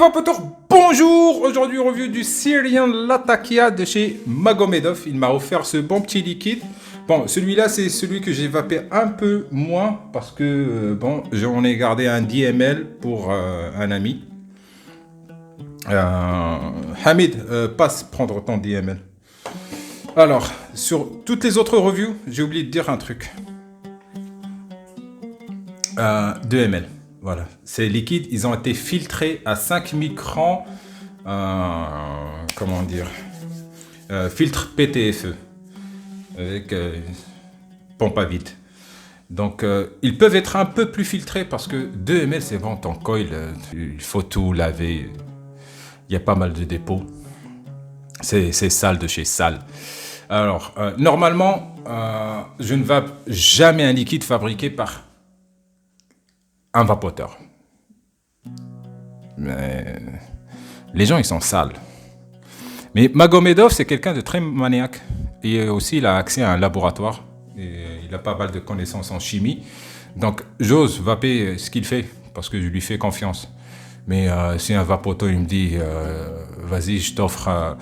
Vapoteur, bonjour. Aujourd'hui, review du Syrian Latakia de chez Magomedov. Il m'a offert ce bon petit liquide. Bon, celui-là, c'est celui que j'ai vapé un peu moins parce que, bon, j'en ai gardé un 10 ml pour un ami. Hamid, passe prendre ton 10 ml. Alors, sur toutes les autres reviews, j'ai oublié de dire un truc. 2 ml. Voilà. Ces liquides, ils ont été filtrés à 5 microns. Comment dire, filtre PTFE. Avec pompe à vide. Donc, ils peuvent être un peu plus filtrés parce que 2 ml, c'est bon, ton coil, il faut tout laver. Il y a pas mal de dépôts. C'est sale de chez sale. Alors, normalement, je ne vape jamais un liquide fabriqué par un vapoteur. Mais les gens, ils sont sales. Mais Magomedov, c'est quelqu'un de très maniaque. Et aussi, il a accès à un laboratoire. Et il a pas mal de connaissances en chimie. Donc, j'ose vaper ce qu'il fait parce que je lui fais confiance. Mais si un vapoteur, il me dit vas-y, je t'offre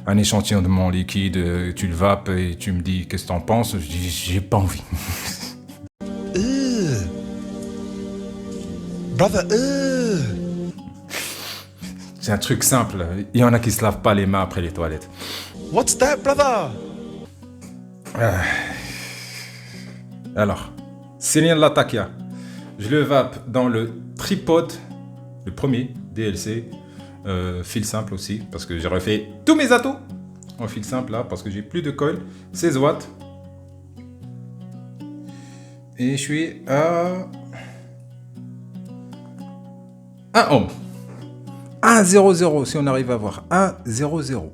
un échantillon de mon liquide, tu le vapes et tu me dis qu'est-ce que t'en penses, je dis j'ai pas envie. Brother, C'est un truc simple. Il y en a qui se lavent pas les mains après les toilettes. what's that, brother? Alors, Syrian Latakia. Je le vape dans le tripode, le premier DLC, fil simple aussi, parce que j'ai refait tous mes atouts en fil simple là, parce que j'ai plus de coil, 16 watts. Et je suis à 1 ohm. 1,00 si on arrive à voir. 1,00.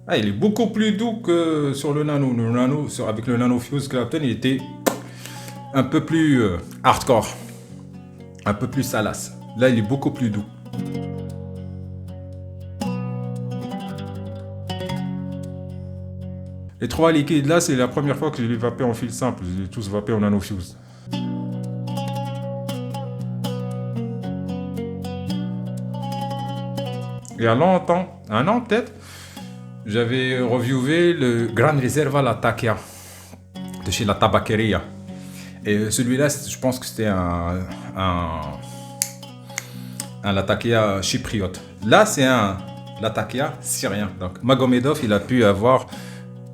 Ah, il est beaucoup plus doux que sur le Nano. Le Nano, avec le Nano Fuse Clapton, il était un peu plus hardcore, un peu plus salace. Là, il est beaucoup plus doux. Les trois liquides là, c'est la première fois que je les vapé en fil simple. Je les ai tous vapés en Nano Fuse. Il y a longtemps, un an peut-être, j'avais reviewé le Gran Reserva Latakia de chez la Tabaqueria. Et celui-là, je pense que c'était un Latakia chypriote. Là, c'est un Latakia syrien. Donc, Magomedov, il a pu avoir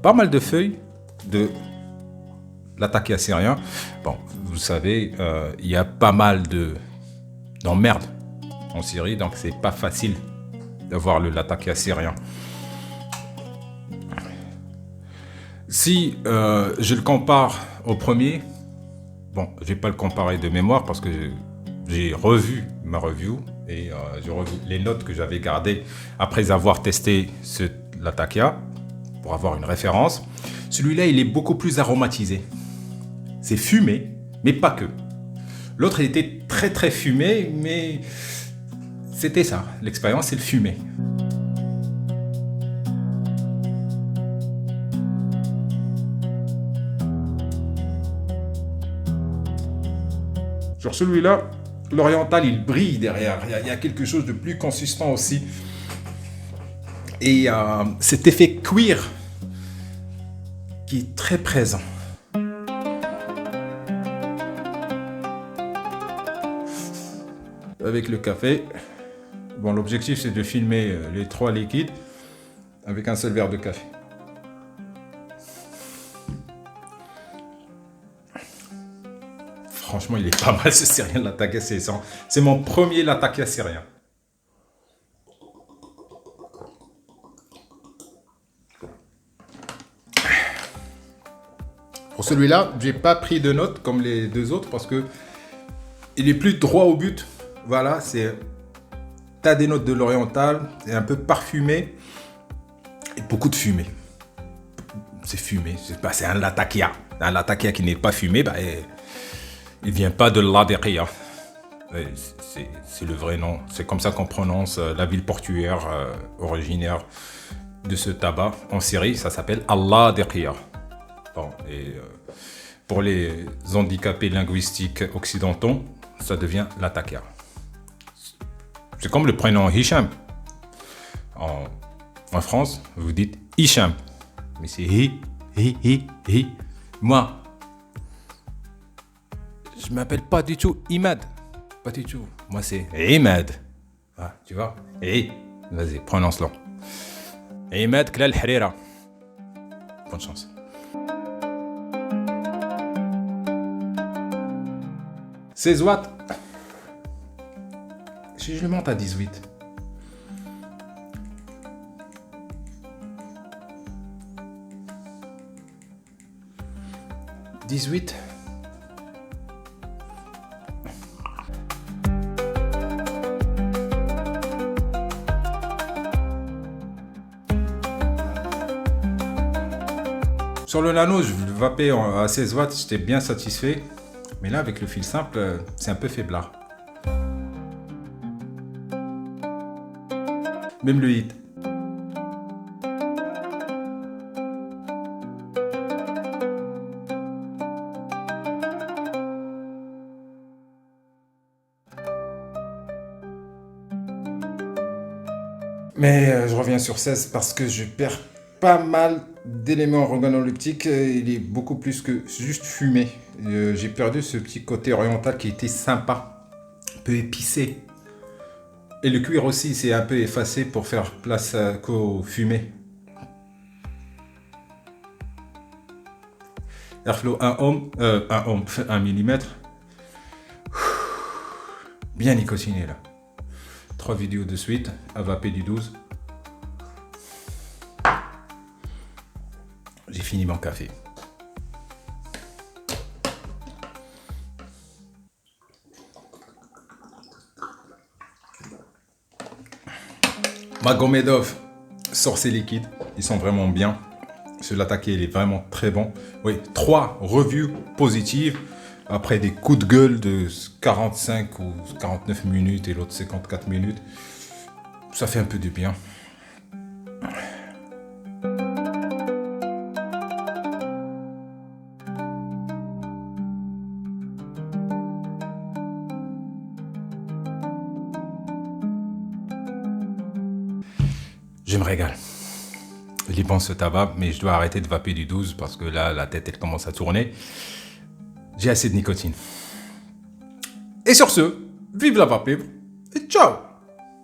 pas mal de feuilles de Latakia syrien. Bon, vous savez, il y a pas mal d'emmerdes en Syrie, donc c'est pas facile d'avoir le Latakia syrien. Si je le compare au premier, bon, je vais pas le comparer de mémoire parce que j'ai revu ma review et j'ai revu les notes que j'avais gardées après avoir testé ce Latakia pour avoir une référence. Celui-là, il est beaucoup plus aromatisé. C'est fumé, mais pas que. L'autre, il était très très fumé, mais c'était ça. L'expérience, c'est le fumé. Sur celui-là, l'oriental, il brille derrière. Il y a quelque chose de plus consistant aussi. Et cet effet cuir qui est très présent. Avec le café. Bon, l'objectif, c'est de filmer les trois liquides avec un seul verre de café. Franchement, il est pas mal ce Syrian Latakia. C'est mon premier Latakia syrien. Pour celui-là, j'ai pas pris de notes comme les deux autres parce que il est plus droit au but. Voilà, t'as des notes de l'oriental, c'est un peu parfumé et beaucoup de fumée. C'est fumé, c'est un Latakia. Un Latakia qui n'est pas fumé, il vient pas de l'Aderia. C'est le vrai nom. C'est comme ça qu'on prononce la ville portuaire originaire de ce tabac en Syrie. Ça s'appelle Allah Deqiya. Bon, et pour les handicapés linguistiques occidentaux, ça devient la takia. C'est comme le prénom Hicham. En France, vous dites Hicham. Mais c'est hi. Moi, je m'appelle pas du tout Imad. Pas du tout. Moi, c'est Imad. Ah, tu vois? Vas-y, prononce-le. Imad Klal Harira. Bonne chance. 16 watts. Si je le monte à 18. Sur le nano, je le vapais à 16 watts, j'étais bien satisfait. Mais là, avec le fil simple, c'est un peu faiblard. Même le hit. Mais je reviens sur 16 parce que je perds pas mal d'éléments organoleptiques. Il est beaucoup plus que juste fumé. J'ai perdu ce petit côté oriental qui était sympa, un peu épicé. Et le cuir aussi s'est un peu effacé pour faire place qu'au fumé. Airflow 1 millimètre. Bien nicotiné là. 3 vidéos de suite à vaper du 12. J'ai fini mon café. Magomedov sort ses liquides. Ils sont vraiment bien. Celui l'attaqué, il est vraiment très bon. Oui, 3 reviews positives. Après des coups de gueule de 45 ou 49 minutes et l'autre 54 minutes. Ça fait un peu du bien. Je me régale. Il est bon ce tabac, mais je dois arrêter de vaper du 12 parce que là, la tête, elle commence à tourner. J'ai assez de nicotine. Et sur ce, vive la vape libre et ciao!